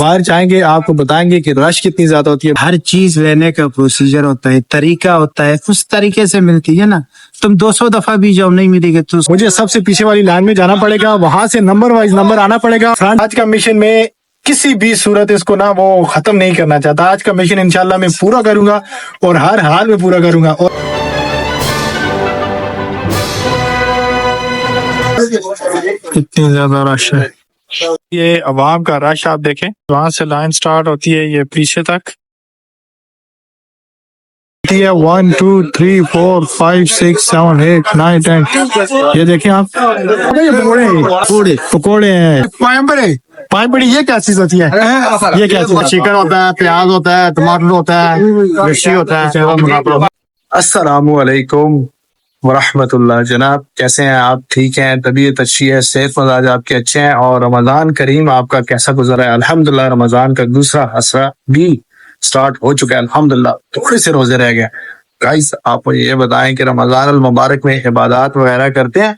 बाहर जाएंगे आपको बताएंगे कि रश कितनी ज्यादा होती है। हर चीज लेने का प्रोसीजर होता है, तरीका होता है, उस तरीके से मिलती है ना। तुम 200 दफा भी जाओ नहीं मिलेगी तो मुझे सबसे पीछे वाली लाइन में जाना पड़ेगा, वहां से नंबर वाइज नंबर आना पड़ेगा। आज का मिशन में किसी भी सूरत इसको ना वो खत्म नहीं करना चाहता। आज का मिशन इंशाल्लाह मैं पूरा करूंगा और हर हाल में पूरा करूंगा। और कितनी ज्यादा रश है, ये अवाम का रश आप देखें। वहां से लाइन स्टार्ट होती है ये पीछे तक 1 2 3 4 5 6 7 8 9 10। ये देखें आप, पकौड़े पकौड़े हैं, पाए बड़ी। ये क्या चीज होती है? ये क्या चीज? चिकन होता है, प्याज होता है, टमाटर होता है, मिर्ची होता है। अस्सलामु अलैकुम वरहमतुल्लाह। जनाब कैसे हैं आप? ठीक हैं, तबीयत अच्छी है, सेहत मजाज आपके अच्छे हैं? और रमजान करीम आपका कैसा गुजरा है? अल्हम्दुलिल्लाह रमजान का दूसरा असरा भी स्टार्ट हो चुका है अल्हम्दुलिल्लाह। थोड़े से रोजे रह गए। गाइस आप ये बताएं कि रमजान अल मुबारक में इबादत वगैरह करते हैं?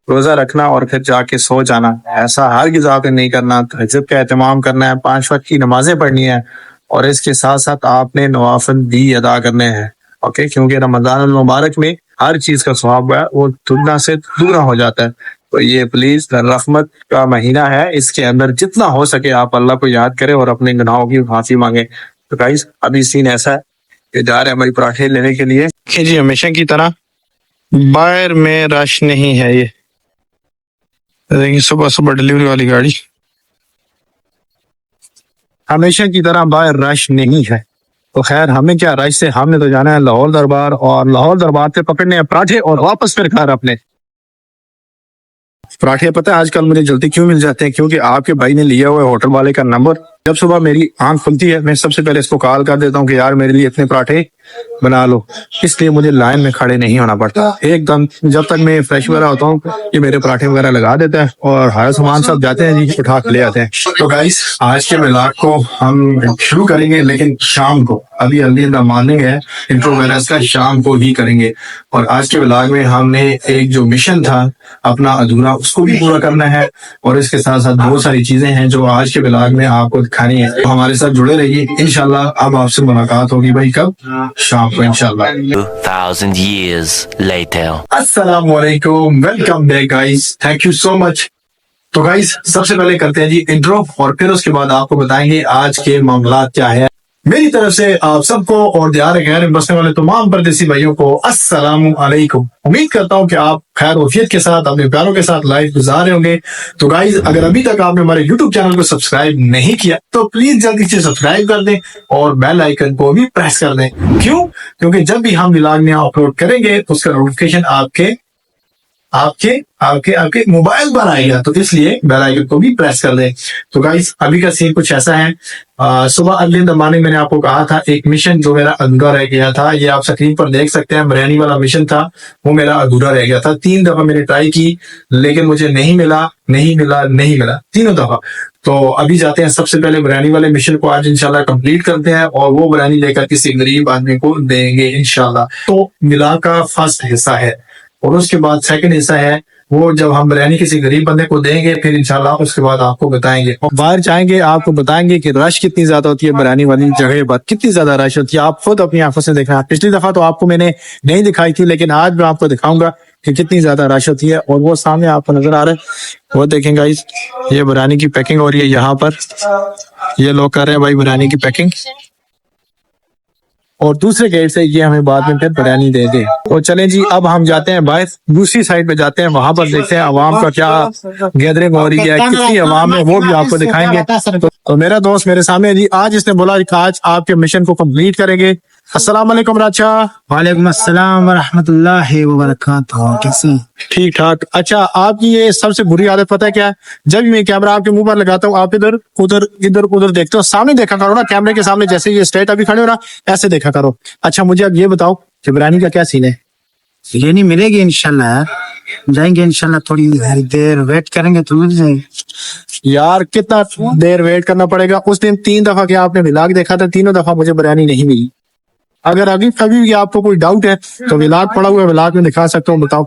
रोजा रखना और फिर जाके सो जाना, ऐसा हरगिज़ आपने नहीं करना। तहज्जुद का एहतमाम करना है, 5 वक्त की नमाजें पढ़नी है और इसके साथ साथ आपने नवाफिल भी अदा करने हैं। ओके, क्योंकि रमजान अल मुबारक में हर चीज का सवाब है वो दुगना से दुगना हो जाता है। तो ये प्लीज रहमत का महीना है, इसके अंदर जितना हो सके आप अल्लाह को याद करें और अपने गुनाहों की माफी मांगे। तो गाइस अभी सीन ऐसा है कि जा रहे हैं हमारी पराठे लेने के लिए। जी हमेशा की तरह बाहर में रश नहीं है। ये देखिए सुबह सुबह डिलीवरी वाली गाड़ी, हमेशा की तरह बाहर रश नहीं है। तो खैर हमें क्या रश से, हमने तो जाना है लाहौर दरबार और लाहौर दरबार से पकड़ने हैं पराठे और वापस फिर घर अपने। पराठे पता है आजकल मुझे जल्दी क्यों मिल जाते हैं? क्योंकि आपके भाई ने लिया हुआ है होटल वाले का नंबर। जब सुबह मेरी आंख खुलती है मैं सबसे पहले इसको कॉल कर देता हूँ कि यार मेरे लिए इतने पराठे बना लो, इसलिए मुझे लाइन में खड़े नहीं होना पड़ता। एकदम जब तक मैं फ्रेश वगैरह होता हूँ ये मेरे पराठे वगैरह लगा देता है और हर सामान सब जाते हैं जी, उठा के ले आते हैं। तो गाइस आज के व्लॉग को हम शुरू करेंगे लेकिन शाम को, अभी अर्ली इन द मॉर्निंग है, इंट्रो वगैरह इसका शाम को ही करेंगे। और आज के व्लॉग में हमने एक जो मिशन था अपना अधूरा उसको भी पूरा करना है और इसके साथ साथ बहुत सारी चीजें हैं जो आज के व्लॉग में आपको दिखानी है। तो हमारे साथ जुड़े रहिए इंशाल्लाह। अब आपसे मुलाकात होगी भाई कब? शाम को इंशाल्लाह। 2000 years later. अस्सलाम वालेकुम, welcome back guys, thank you so much. तो गाइस सबसे पहले करते हैं जी इंट्रो और फिर उसके बाद आपको बताएंगे आज के मामला क्या है। मेरी तरफ से आप सबको और दियार गैर में बसने वाले तमाम परदेसी भाइयों को अस्सलामु अलैकुम। उम्मीद करता हूं कि आप खैर वफियत के साथ अपने प्यारों के साथ लाइफ गुजार रहे होंगे। तो गाइज अगर अभी तक आपने हमारे यूट्यूब चैनल को सब्सक्राइब नहीं किया तो प्लीज जल्दी से सब्सक्राइब कर दें और बेल आइकन को भी प्रेस कर दें। क्यों? क्योंकि जब भी हम व्लॉग नया अपलोड करेंगे उसका नोटिफिकेशन आपके आपके आपके आपके मोबाइल पर आएगा, तो इसलिए बेल आइकन को भी प्रेस कर दें। तो गाइस अभी का सीन कुछ ऐसा है। सुबह अर्ली इन द मॉर्निंग मैंने आपको कहा था एक मिशन जो मेरा अधूरा रह गया था, ये आप स्क्रीन पर देख सकते हैं, बिरयानी वाला मिशन था, वो मेरा अधूरा रह गया था। 3 दफा मैंने ट्राई की लेकिन मुझे नहीं मिला तीनों दफा। तो अभी जाते हैं सबसे पहले बिरयानी वाले मिशन को आज इंशाल्लाह कंप्लीट करते हैं और वो बिरयानी लेकर किसी गरीब आदमी को देंगे इंशाल्लाह। तो मिला का फर्स्ट हिस्सा है और उसके बाद सेकंड हिस्सा है वो जब हम बिरयानी किसी गरीब बंदे को देंगे फिर इंशाल्लाह उसके बाद आपको बताएंगे। बाहर जाएंगे आपको बताएंगे कि रश कितनी ज्यादा होती है बिरयानी वाली जगह पर, कितनी ज्यादा रश होती है। आप खुद अपनी आंखों से देखना। पिछली दफा तो आपको मैंने नहीं दिखाई थी लेकिन आज मैं आपको दिखाऊंगा कि कितनी ज्यादा रश होती है। और वो सामने आपको नजर आ रहा है वो देखें गाइस, ये बिरयानी की पैकिंग हो रही है यहाँ पर, ये लोग कर रहे हैं भाई बिरयानी की पैकिंग और दूसरे गेट से ये हमें बाद में फिर बिरयानी दे दे। तो चले जी अब हम जाते हैं बाहर दूसरी साइड पे जाते हैं, वहां पर देखते हैं अवाम का क्या गैदरिंग हो रही है, कितनी अवाम है वो भी आपको दिखाएंगे। तो मेरा दोस्त मेरे सामने जी, आज इसने बोला कि आज आपके मिशन को कंप्लीट करेंगे। अस्सलाम वालेकुम राजा। वालेकुम अस्सलाम वरहमतुल्लाहि वबरकातुहू। कैसे? ठीक ठाक। अच्छा आपकी ये सबसे बुरी आदत पता है क्या? जब भी मैं कैमरा आपके मुंह पर लगाता हूँ आप इधर उधर देखते हो, सामने देखा करो ना, कैमरे के सामने जैसे ये स्ट्रेट अभी खड़े हो ना ऐसे देखा करो। अच्छा मुझे अब ये बताओ कि बिरयानी का क्या सीन है? बिरयानी मिलेगी इंशाल्लाह यार, जाएंगे इंशाल्लाह, थोड़ी देर वेट करेंगे तो मिल जाएगी। यार कितना देर वेट करना पड़ेगा? उस दिन 3 दफा के आपने व्लॉग देखा था, तीनों दफा मुझे बिरयानी नहीं मिली। अगर अभी कभी भी आपको कोई डाउट है तो व्लॉग पड़ा हुआ है, व्लॉग में दिखा सकता हूँ, बताओ।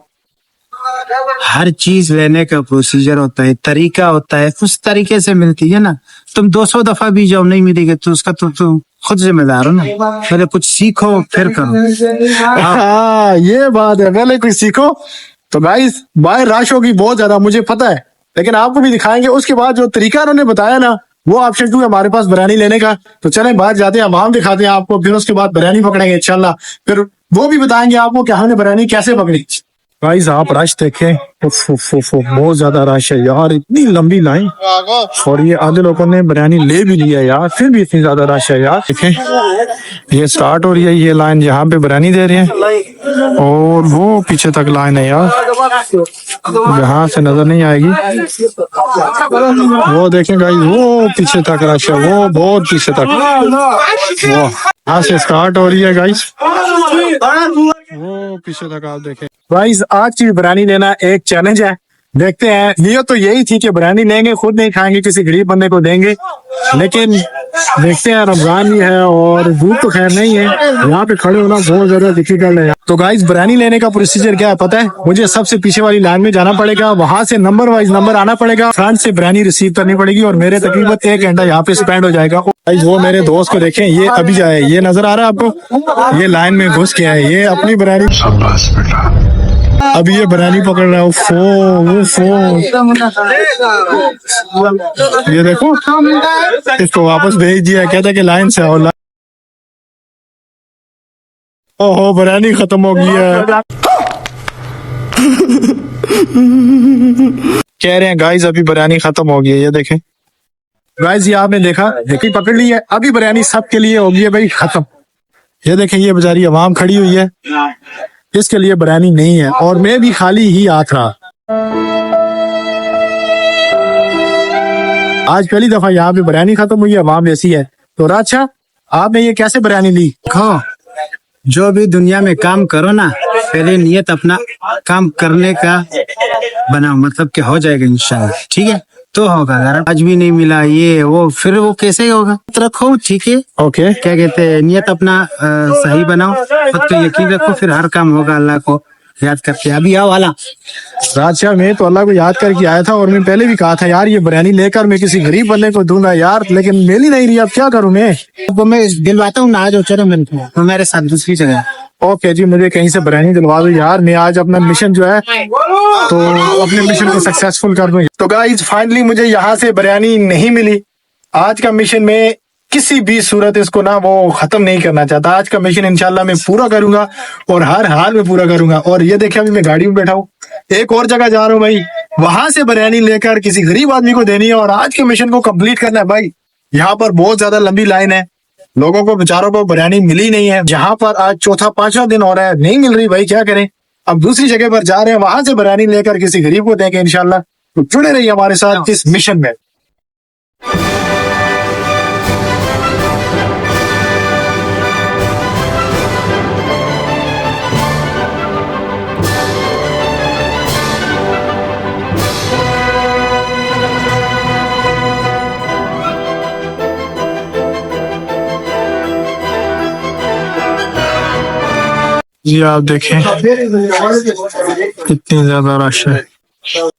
हर चीज लेने का प्रोसीजर होता है, तरीका होता है, उस तरीके से मिलती है ना। तुम 200 दफा भी जाओ नहीं मिलेगी तो उसका तुम खुद जिम्मेदार हो ना। पहले कुछ सीखो फिर करो। हाँ ये बात है, पहले कुछ सीखो। तो गाइस बाहर रश होगी बहुत ज्यादा, मुझे पता है, लेकिन आपको भी दिखाएंगे। उसके बाद जो तरीका उन्होंने बताया ना, वो ऑप्शन 2 है हमारे पास बिरयानी लेने का। तो चलें बाहर जाते हैं, हम दिखाते हैं आपको, फिर उसके बाद बिरयानी पकड़ेंगे इंशाल्लाह। फिर वो भी बताएंगे आपको कि हमने बिरयानी कैसे पकड़ी। गाइस आप रश देखें, बहुत ज्यादा रश है यार, इतनी लंबी लाइन। और ये आधे लोगों ने बिरयानी ले भी लिया यार, फिर भी इतनी ज्यादा रश है यार। देखें ये स्टार्ट हो रही है ये लाइन, यहाँ पे बिरयानी दे रहे हैं, और वो पीछे तक लाइन है यार, यहाँ से नजर नहीं आएगी। वो देखें गाइस, वो पीछे तक रश है, वो बहुत पीछे तक, वो यहाँ से स्टार्ट हो रही है गाइस, वो पीछे तक आप देखें। गाइस आज की बिरयानी लेना एक चैलेंज है, देखते हैं। नियत तो यही थी कि बिरयानी लेंगे, खुद नहीं खाएंगे, किसी गरीब बंदे को देंगे, लेकिन देखते हैं रमजान भी है और भूख तो खैर नहीं है, यहाँ पे खड़े होना बहुत ज्यादा डिफिकल्ट है। तो गाइस बिरयानी लेने का प्रोसीजर क्या है पता है? मुझे सबसे पीछे वाली लाइन में जाना पड़ेगा, वहां से नंबर वाइज नंबर आना पड़ेगा, फ्रंट से बिरयानी रिसीव करनी पड़ेगी, और मेरे तकरीबन 1 घंटा यहाँ पे स्पेंड हो जाएगा। गाइस वो मेरे दोस्त को देखें, ये अभी जाए, ये नजर आ रहा है आपको, ये लाइन में घुस के है, ये अपनी बिरयानी अभी ये बिरयानी पकड़ रहा है। ये देखो इसको वापस भेज दिया, कहता है कि लाइन से आओ। ओहो बिरयानी खत्म हो गई है। कह रहे हैं गाइस अभी बिरयानी खत्म हो गई है, ये देखें गाइस, ये आपने देखा, देखी पकड़ ली है, अभी बिरयानी सबके लिए हो गई है भाई खत्म। ये देखें ये बेचारी आवाम खड़ी हुई है, इसके लिए बिरयानी नहीं है, और मैं भी खाली ही हाथ रहा। आज पहली दफा यहाँ पे बिरयानी खत्म हुई है, आवाम ऐसी है। तो राजा आपने ये कैसे बिरयानी ली? देखो जो भी दुनिया में काम करो ना, पहले नियत अपना काम करने का बनाओ, मतलब कि हो जाएगा इंशाल्लाह, ठीक है? तो होगा, अगर आज भी नहीं मिला ये वो, फिर वो कैसे होगा? रखो ठीक है, ओके क्या कहते हैं, नियत अपना सही बनाओ, खुद पे यकीन रखो, फिर हर काम होगा अल्लाह को याद करके। अभी आओ वाला राजा, मैं तो अल्लाह को याद करके आया था, और मैं पहले भी कहा था यार ये बिरयानी लेकर मैं किसी गरीब बंदे को दूंगा यार, लेकिन मिल ही नहीं रही, अब क्या करूं मैं? तो मैं दिलवाता हूँ ना, आज चलो मिलते तो मेरे साथ दूसरी जगह। ओके जी, मुझे कहीं से बिरयानी दिलवा दो यार, मैं आज अपना मिशन जो है तो अपने मिशन को सक्सेसफुल कर दूं। तो गाइस फाइनली मुझे यहाँ से बिरयानी नहीं मिली। आज का मिशन में किसी भी सूरत इसको ना वो खत्म नहीं करना चाहता। आज का मिशन इंशाल्लाह मैं पूरा करूंगा, और हर हाल में पूरा करूंगा। और ये देखिए अभी मैं गाड़ी में बैठा हूँ, एक और जगह जा रहा हूँ भाई, वहां से बिरयानी लेकर किसी गरीब आदमी को देनी है, और आज के मिशन को कंप्लीट करना है भाई। यहाँ पर बहुत ज्यादा लंबी लाइन है, लोगों को बेचारों को बिरयानी मिली नहीं है। जहाँ पर आज चौथा पांचवा दिन हो रहा है, नहीं मिल रही भाई, क्या करें? अब दूसरी जगह पर जा रहे हैं, वहां से बिरयानी लेकर किसी गरीब को देंगे इंशाल्लाह। तो जुड़े रहिए हमारे साथ इस मिशन में। ये आप देखें कितनी ज्यादा रश है,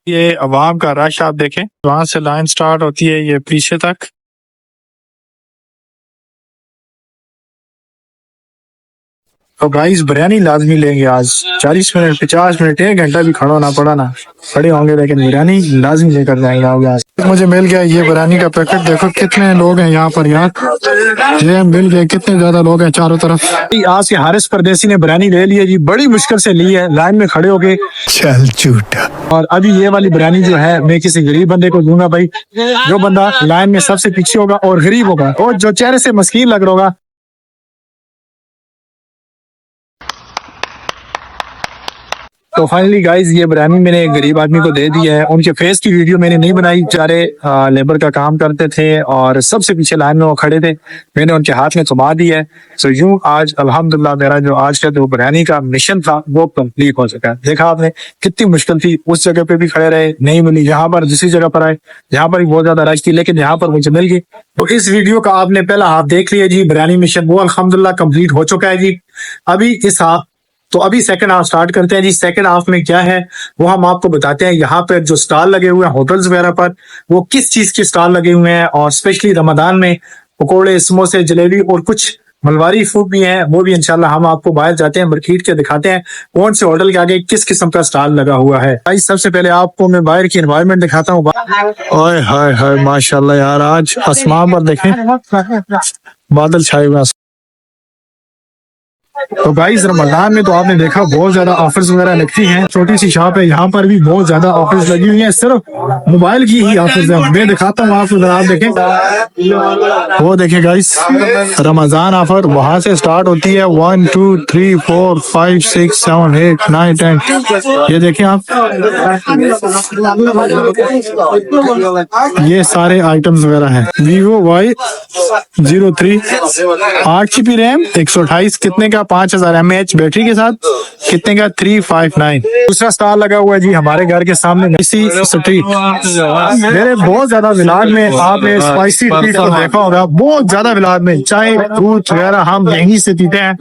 ये अवाम का रश आप देखें, वहां से लाइन स्टार्ट होती है ये पीछे तक। तो गाइस बिरयानी लाजमी लेंगे आज, 40 मिनट 50 मिनट 1 घंटा भी खड़ा होना पड़ा ना, खड़े होंगे, लेकिन बिरयानी लाजमी लेकर जाएंगे आज। मुझे मिल गया ये बिरयानी का पैकेट, देखो कितने लोग हैं यहाँ पर यार, ये मिल गए, कितने ज्यादा लोग हैं चारों तरफ। आज के हारिस परदेसी ने बिरयानी ले ली है जी, बड़ी मुश्किल से ली है, लाइन में खड़े हो गए। चल झूठा। और अभी ये वाली बिरयानी जो है मैं किसी गरीब बंदे को दूंगा भाई, जो बंदा लाइन में सबसे पीछे होगा और गरीब होगा, और जो चेहरे से मस्कीन लग रहा होगा। तो फाइनली गाइस ये बिरयानी मैंने एक गरीब आदमी को दे दी है। उनके फेस की वीडियो मैंने नहीं बनाई, बेचारे लेबर का काम करते थे और सबसे पीछे लाइन में वो खड़े थे, मैंने उनके हाथ में थमा दी है। तो यूं आज अल्हम्दुलिल्लाह मेरा जो आज का जो बिरयानी का मिशन था वो कंप्लीट हो सका। देखा आपने कितनी मुश्किल थी, उस जगह पे भी खड़े रहे, नहीं मिली, यहाँ पर दूसरी जगह पर आए, यहाँ पर भी बहुत ज्यादा रश थी, लेकिन यहाँ पर मुझे मिल गई। तो इस वीडियो का आपने पहला हाफ देख लिया जी, बिरयानी मिशन वो अल्हम्दुलिल्लाह कंप्लीट हो चुका है जी। अभी इस हाफ तो अभी सेकंड हाफ स्टार्ट करते हैं जी। सेकंड हाफ में क्या है वो हम आपको बताते हैं। यहाँ पर जो स्टॉल लगे हुए हैं होटल्स वगैरह पर, वो किस चीज के स्टॉल लगे हुए हैं, और स्पेशली रमजान में पकोड़े, समोसे, जलेबी और कुछ मलवारी फूड भी हैं, वो भी इंशाल्लाह हम आपको बाहर जाते हैं मार्केट के दिखाते हैं कौन से होटल के आगे किस किस्म का स्टॉल लगा हुआ है। भाई सबसे पहले आपको मैं बाहर की एनवायरनमेंट दिखाता हूँ। ओए हाय हाय माशाल्लाह यार, आज आसमान पर देखें बादल छाए हुए हैं। तो गाइस रमजान में तो आपने देखा बहुत ज्यादा ऑफर्स वगैरह लगती हैं। छोटी सी शॉप है, यहाँ पर भी बहुत ज्यादा ऑफर्स लगी हुई हैं, सिर्फ मोबाइल की ही ऑफर्स है। मैं दिखाता हूँ आपको, आप देखें, वो देखें गाइस रमजान ऑफर वहां से स्टार्ट होती है 1 2 3 4 5 6 7 8 9 10। ये देखें आप, ये सारे आइटम्स वगैरह हैं। Vivo Y03 8GB रैम 128 कितने का 5000 mAh बैटरी के साथ, कितने का 359। दूसरा स्टॉल लगा हुआ है जी हमारे घर के सामने इसी स्ट्रीट। मेरे बहुत ज्यादा विलाग में आपने स्पाइसी ट्रीट को देखा होगा, बहुत ज्यादा विलाग में चाय दूध वगैरह हम यहीं से पीते हैं,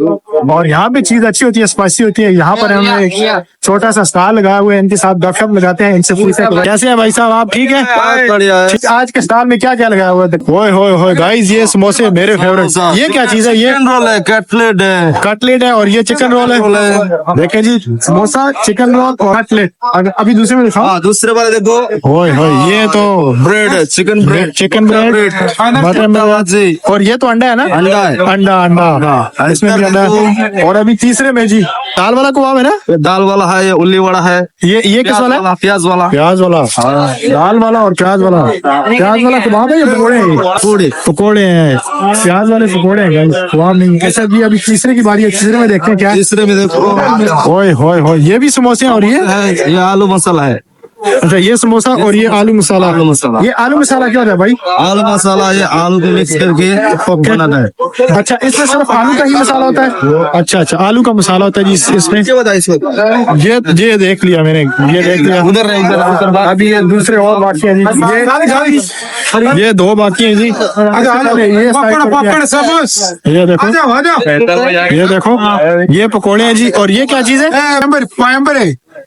और यहाँ पे चीज अच्छी होती है, स्पाइसी होती है। यहाँ पर हमने एक छोटा सा स्टॉल लगाया हुआ है, इनके साथ गपशप लगाते हैं, इनसे पूछते हैं कैसे हैं भाई साहब, आप ठीक है? आज के स्टॉल में क्या क्या लगाया हुआ है? ओए होए होए गाइस, ये समोसे मेरे फेवरेट। ये क्या चीज है? ये रोल है, कटलेट है, कटलेट है, और ये चिकन रोल है। देखें जी, समोसा, चिकन रोल और कटलेट। अभी दूसरे में दिखाओ। दूसरे वाले देखो, ओए होए, ये तो ब्रेड है, chicken bread, chicken bread, mutton bread, और ये तो अंडा है ना? अंडा है, अंडा अंडा, इसमें भी अंडा है। और अभी तीसरे में जी दाल वाला कबाब है ना? दाल वाला है, ये उल्ली वाला है, ये किस वाला है? प्याज वाला, प्याज वाला, दाल वाला और प्याज वाला। प्याज वाला कबाब है या पकौड़े हैं? पकौड़े हैं, प्याज वाले पकौड़े हैं गाइस, कबाब नहीं। ऐसा भी अभी तीसरे की बारी है, तीसरे में देखते हैं क्या है। तीसरे में देखो, ओए होए होए, ये भी समोसे हैं, और ये आलू मसाला है। अच्छा, ये समोसा और ये आलू मसाला। आलू मसाला, ये आलू मसाला क्या होता है भाई? आलू मसाला ये आलू को मिक्स करके बनाना है। अच्छा, इसमें सिर्फ आलू का ही मसाला होता है? अच्छा अच्छा, आलू का मसाला होता है जी इसमें। ये देख लिया मैंने, ये देख लिया। उधर अभी ये दूसरे और बाकी है जी, ये 2 बाकी है जी। ये देखो, ये देखो, ये पकौड़े हैं जी। और ये क्या चीज है?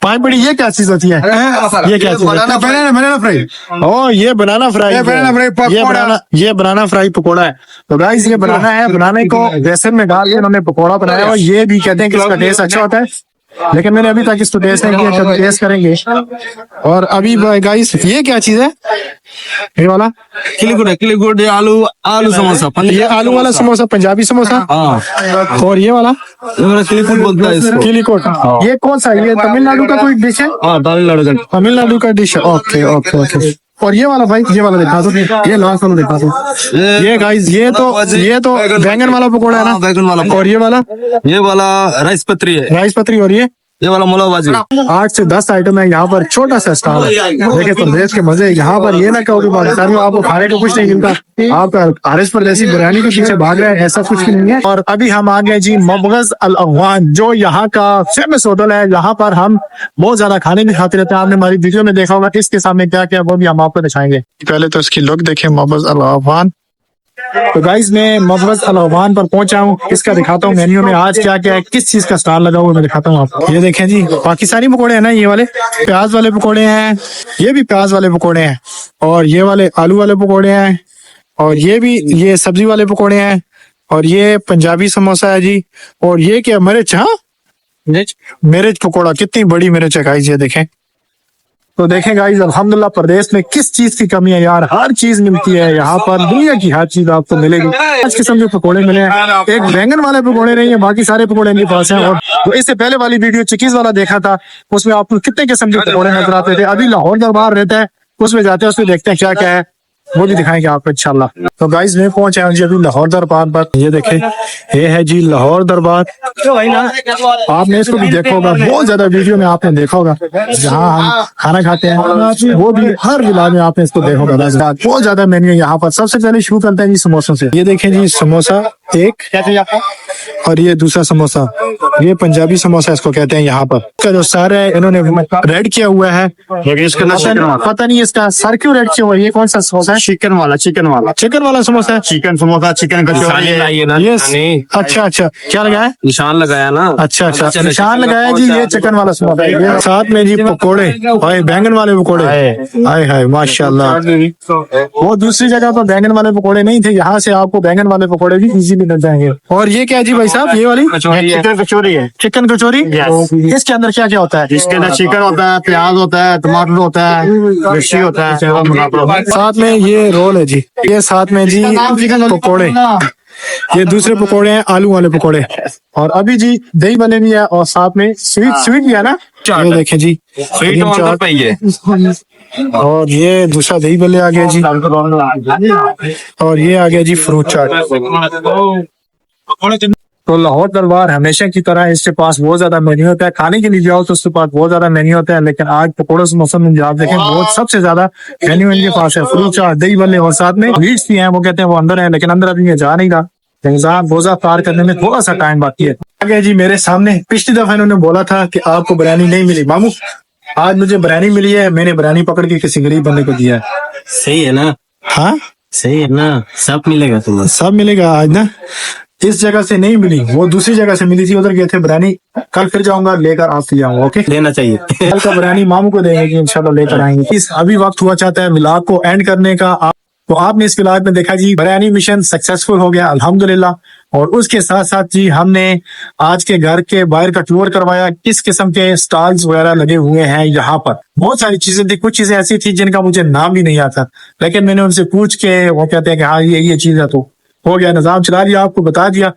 पाई बड़ी, ये क्या चीज होती है? ये क्या चीज है? बनाना फ्राई। ओ, ये बनाना फ्राई, ये बनाना फ्राई पकोड़ा है। तो गाइस ये बनाना है, बनाने को बेसन में डाल के उन्होंने पकोड़ा बनाया, और ये भी कहते हैं कि इसका टेस्ट अच्छा होता है, लेकिन मैंने अभी तक इसको टेस्ट नहीं किया, कभी टेस्ट करेंगे। और अभी गाइस ये क्या चीज है? ये वाला किलीकुट, ये आलू समोसा, ये आलू वाला समोसा, पंजाबी समोसा। हाँ, और ये वाला किलीकुट बोलता है इसको। किलीकोट। ये कौन सा? ये तमिलनाडु का कोई डिश है? हाँ, तमिलनाडु का डिश है। Okay okay okay. और ये वाला भाई, ये वाला दिखा दो, ये लास्ट वाला दिखा दो। ये गाइस, ये तो बैंगन वाला पकौड़ा है ना? बैंगन वाला। और ये वाला राइस पत्री है, राइस पत्री। और ये वाला मुला भाजी। 8 से 10 आइटम है यहाँ पर, छोटा सा स्टॉल है। देखिए प्रदेश के मजे यहाँ पर, ये ना कहो कि पाकिस्तान में आपको खाने को कुछ नहीं मिलता, आप हारिस परदेसी बिरयानी के पीछे भाग रहे हैं, ऐसा कुछ भी नहीं है। और अभी हम आ गए जी मबगज अल अफगान, जो यहाँ का फेमस होटल है। यहाँ पर हम बहुत ज्यादा खाने भी खाते रहते हैं, आपने हमारी वीडियो में देखा होगा इसके सामने क्या क्या, वो भी हम आपको दिखाएंगे। पहले तो इसकी लुक देखें, मबगज अल अफगान। तो गाइस मैं मबगज अल अफगान पर पहुंचा हूँ, इसका दिखाता हूँ मेन्यू में आज क्या क्या है, किस चीज का स्टॉल लगा हुआ है, मैं दिखाता हूँ आपको। ये देखें जी, पाकिस्तानी पकोड़े हैं ना, ये वाले प्याज वाले पकोड़े हैं, ये भी प्याज वाले पकोड़े हैं, और ये वाले आलू वाले पकोड़े हैं, और ये सब्जी वाले पकोड़े हैं, और ये पंजाबी समोसा है जी। और ये क्या, मिर्च? हाँ, मिर्च पकोड़ा, कितनी बड़ी मिर्च है गाइस, ये देखें। तो देखें गाइस, अल्हम्दुलिल्लाह प्रदेश में किस चीज की कमी है यार, हर चीज मिलती है यहाँ पर, दुनिया की हर चीज आपको मिलेगी। 5 किस्म के पकोड़े मिले हैं, एक बैंगन वाले पकोड़े नहीं है, बाकी सारे पकोड़े इनके पास हैं। और तो इससे पहले वाली वीडियो चिकीज वाला देखा था, उसमें आपको कितने किस्म के पकोड़े नजर आते थे। अभी लाहौर दरबार रहता है, उसमें जाते हैं, उसमें देखते हैं क्या क्या है, वो भी दिखाएंगे आपको इंशाल्लाह। तो गाइस मैं पहुंचा हूँ जी अभी लाहौर दरबार पर। ये देखें, ये है जी लाहौर दरबार। आपने इसको भी देखा होगा, बहुत ज्यादा वीडियो में आपने देखा होगा, जहाँ हम खाना खाते हैं, वो भी हर विला में आपने इसको देखा होगा। बहुत ज्यादा मेन्यू है यहाँ पर। सबसे पहले शुरू करते हैं जी समोसों से। ये देखें जी, समोसा एक, और ये दूसरा समोसा, ये पंजाबी समोसा इसको कहते हैं यहाँ पर। इसका जो सर है इन्होंने रेड किया हुआ है, पता नहीं इसका सर क्यों रेड किया हुआ है। ये कौन सा समोसा है? चिकन वाला वाला समोसा है? चिकन समोसा, चिकन कचौरी है। ये अच्छा अच्छा, क्या लगाया? निशान लगाया ना। अच्छा अच्छा, निशान लगाया जी। ये चिकन वाला समोसा है। साथ में जी पकोड़े, भाई बैंगन वाले पकोड़े। हाय हाय माशाल्लाह। वो दूसरी जगह पर बैंगन वाले पकोड़े नहीं थे, यहाँ से आपको बैंगन वाले पकोड़े भी इजीली मिल जाएंगे। और ये क्या है जी भाई साहब, ये वाली चिकन कचौरी है। चिकन कचौरी? इसके अंदर क्या क्या होता है? इसके अंदर चिकन होता है, प्याज होता है, टमाटर होता है, मिर्ची होता है। साथ में ये रोल है जी, ये साथ में जी पकोड़े, ये दूसरे पकोड़े हैं आलू वाले पकोड़े। और अभी जी दही बने भी है, और साथ में स्वीट भी है ना। ये देखें जी, और ये दूसरा दही बल्ले आ गया जी, और ये आ गया जी फ्रूट चाट। तो लाहौर दरबार हमेशा की तरह इसके पास बहुत ज्यादा मेन्यू होता है। खाने के लिए जाओ तो उसके पास बहुत ज्यादा मेन्यू होता है, लेकिन आज पकौड़े से मौसम में आप देखें बहुत सबसे ज्यादा मेन्यू इनके पास है। फ्रूट चाट, दही बल्ले, और साथ में मीट्स भी हैं। वो कहते हैं वो अंदर है, लेकिन अंदर अभी ये जा नहीं रहा। रोजा पार करने में थोड़ा सा टाइम बाकी है। आगे जी मेरे सामने पिछली दफा इन्होंने बोला था कि आपको बिरयानी नहीं मिली। मामू आज मुझे बिरयानी मिली है, मैंने बिरयानी पकड़ के किसी गरीब बंदे को दिया है। सही है ना? हाँ सही है ना? सब मिलेगा तुम्हें। सब मिलेगा आज ना। इस जगह से नहीं मिली, वो दूसरी जगह से मिली थी, उधर गए थे बिरयानी। कल फिर जाऊंगा लेकर आपसे जाऊंगा। ओके, लेना चाहिए। कल का बिरयानी मामू को देंगे इंशाल्लाह, लेकर आएंगे। इस अभी वक्त हुआ चाहता है व्लॉग को एंड करने का। तो आपने इस व्लॉग में देखा जी बिरयानी मिशन सक्सेसफुल हो गया अल्हम्दुलिल्लाह। और उसके साथ साथ जी हमने आज के घर के बाहर का टूर करवाया, किस किस्म के स्टॉल्स वगैरह लगे हुए हैं यहाँ पर। बहुत सारी चीजें थी, कुछ चीजें ऐसी थी जिनका मुझे नाम भी नहीं आता, लेकिन मैंने उनसे पूछ के वो कहते हैं कि हाँ ये चीज है, तो हो गया, निजाम चला लिया, आपको बता दिया।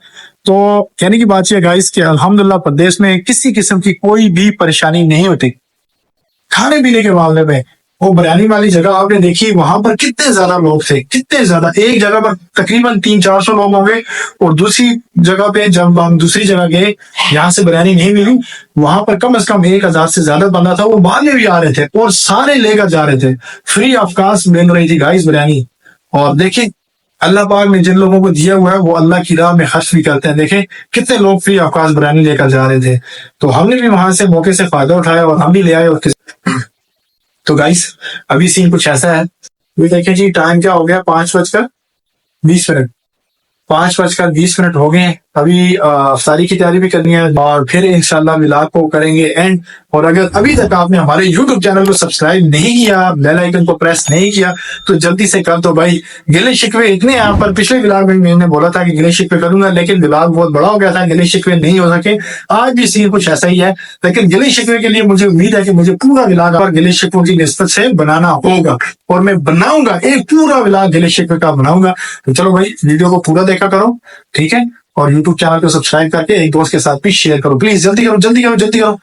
तो कहने की बात यह गाइस कि अल्हम्दुलिल्लाह प्रदेश में किसी किस्म की कोई भी परेशानी नहीं होती खाने पीने के मामले में। वो बिरयानी वाली जगह आपने देखी, वहां पर कितने ज्यादा लोग थे, कितने ज्यादा। एक जगह पर तकरीबन 300-400 लोग होंगे, और दूसरी जगह पे जब हम दूसरी जगह गए, यहाँ से बिरयानी नहीं मिली, वहां पर कम से कम 1000 से ज्यादा बंदा था। वो बाद में भी आ रहे थे और सारे लेकर जा रहे थे, फ्री ऑफ कास्ट मिल रही थी गाइस बिरयानी। और देखें अल्लाह पाक ने जिन लोगों को दिया हुआ है वो अल्लाह की राह में खर्च भी करते हैं। देखें कितने लोग फ्री ऑफ कास्ट बिरयानी लेकर जा रहे थे। तो हमने भी वहां से मौके से फायदा उठाया और हम भी ले आए। तो गाइस अभी सीन कुछ ऐसा है, ये देखें जी टाइम क्या हो गया, 5:20। 5:20 हो गए हैं। अभी अफ्तारी की तैयारी भी करनी है, और फिर इंशाल्लाह व्लॉग को करेंगे एंड। और अगर अभी तक आपने हमारे YouTube चैनल को सब्सक्राइब नहीं किया, बेल आइकन को प्रेस नहीं किया, तो जल्दी से कर दो भाई। गिले शिकवे इतने यहाँ पर, पिछले व्लॉग में मैंने बोला था कि गिले शिकवे करूंगा, लेकिन व्लॉग बहुत बड़ा हो गया था, गिले शिकवे नहीं हो सके। आज भी सीन कुछ ऐसा ही है, लेकिन गिले शिकवे के लिए मुझे उम्मीद है कि मुझे पूरा व्लॉग और गिले शिकवों की निस्बत से बनाना होगा, और मैं बनाऊंगा, एक पूरा व्लॉग गिले शिकवे का बनाऊंगा। तो चलो भाई वीडियो को पूरा देखा करो, ठीक है, और YouTube चैनल को सब्सक्राइब करके एक दोस्त के साथ भी शेयर करो प्लीज। जल्दी करो जल्दी करो जल्दी करो।